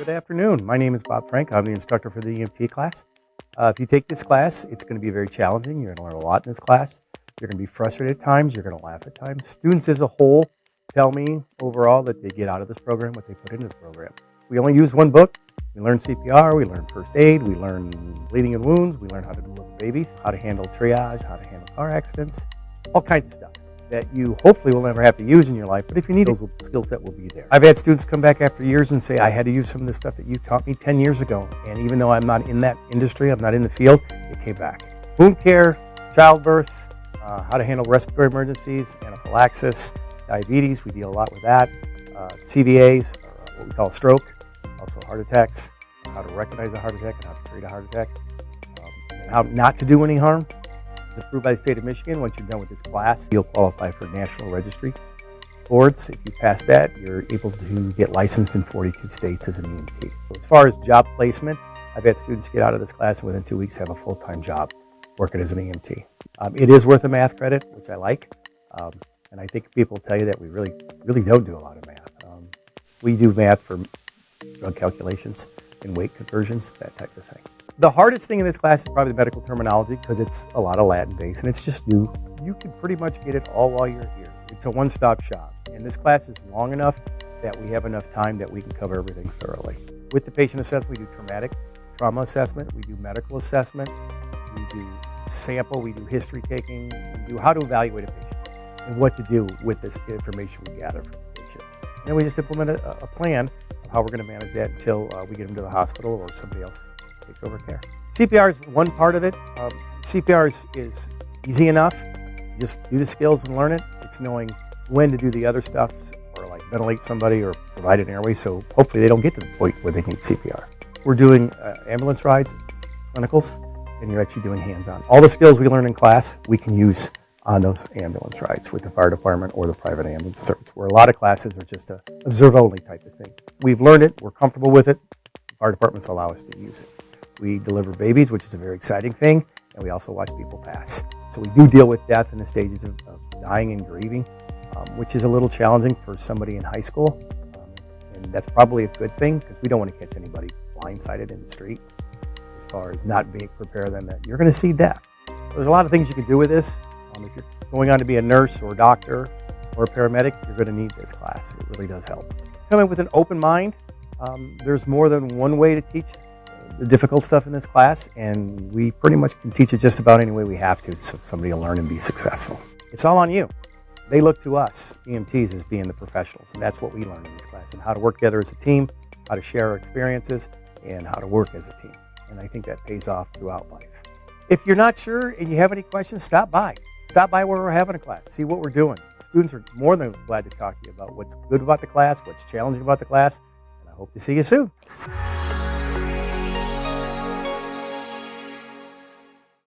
Good afternoon. My name is Bob Frank. I'm the instructor for the EMT class. If you take this class, it's going to be very challenging. You're going to learn a lot in this class. You're going to be frustrated at times. You're going to laugh at times. Students as a whole tell me overall that they get out of this program what they put into the program. We only use one book. We learn CPR, we learn first aid, we learn bleeding and wounds, we learn how to deliver babies, how to handle triage, how to handle car accidents, all kinds of stuff that you hopefully will never have to use in your life, but if you need it, the skill set will be there. I've had students come back after years and say, I had to use some of the stuff that you taught me 10 years ago, and even though I'm not in that industry, I'm not in the field, it came back. Wound care, childbirth, how to handle respiratory emergencies, anaphylaxis, diabetes, we deal a lot with that, CVAs, what we call stroke, also heart attacks, how to recognize a heart attack and how to treat a heart attack, and how not to do any harm. It's approved by the state of Michigan. Once you're done with this class, you'll qualify for National Registry Boards. If you pass that, you're able to get licensed in 42 states as an EMT. So as far as job placement, I've had students get out of this class and within 2 weeks have a full-time job working as an EMT. It is worth a math credit, which I like, and I think people tell you that we really don't do a lot of math. We do math for drug calculations and weight conversions, that type of thing. The hardest thing in this class is probably the medical terminology because it's a lot of Latin based and it's just new. You can pretty much get it all while you're here. It's a one-stop shop. And this class is long enough that we have enough time that we can cover everything thoroughly. With the patient assessment, we do trauma assessment, we do medical assessment, we do sample, we do history taking, we do how to evaluate a patient and what to do with this information we gather from the patient. And then we just implement a plan of how we're going to manage that until we get them to the hospital or somebody else takes over care. CPR is one part of it. CPR is easy enough. Just do the skills and learn it. It's knowing when to do the other stuff or like ventilate somebody or provide an airway so hopefully they don't get to the point where they need CPR. We're doing ambulance rides, clinicals, and you're actually doing hands-on. All the skills we learn in class we can use on those ambulance rides with the fire department or the private ambulance service, where a lot of classes are just a observe-only type of thing. We've learned it. We're comfortable with it. Fire departments allow us to use it. We deliver babies, which is a very exciting thing, and we also watch people pass. So we do deal with death in the stages of dying and grieving, which is a little challenging for somebody in high school, and that's probably a good thing because we don't want to catch anybody blindsided in the street as far as not being prepared them that you're going to see death. There's a lot of things you can do with this. If you're going on to be a nurse or a doctor or a paramedic, you're going to need this class. It really does help. Come in with an open mind. There's more than one way to teach the difficult stuff in this class, and we pretty much can teach it just about any way we have to so somebody will learn and be successful. It's all on you. They look to us, EMTs, as being the professionals, and that's what we learn in this class, and how to work together as a team, how to share our experiences, and how to work as a team. And I think that pays off throughout life. If you're not sure and you have any questions, stop by. Stop by where we're having a class, see what we're doing. Students are more than glad to talk to you about what's good about the class, what's challenging about the class, and I hope to see you soon.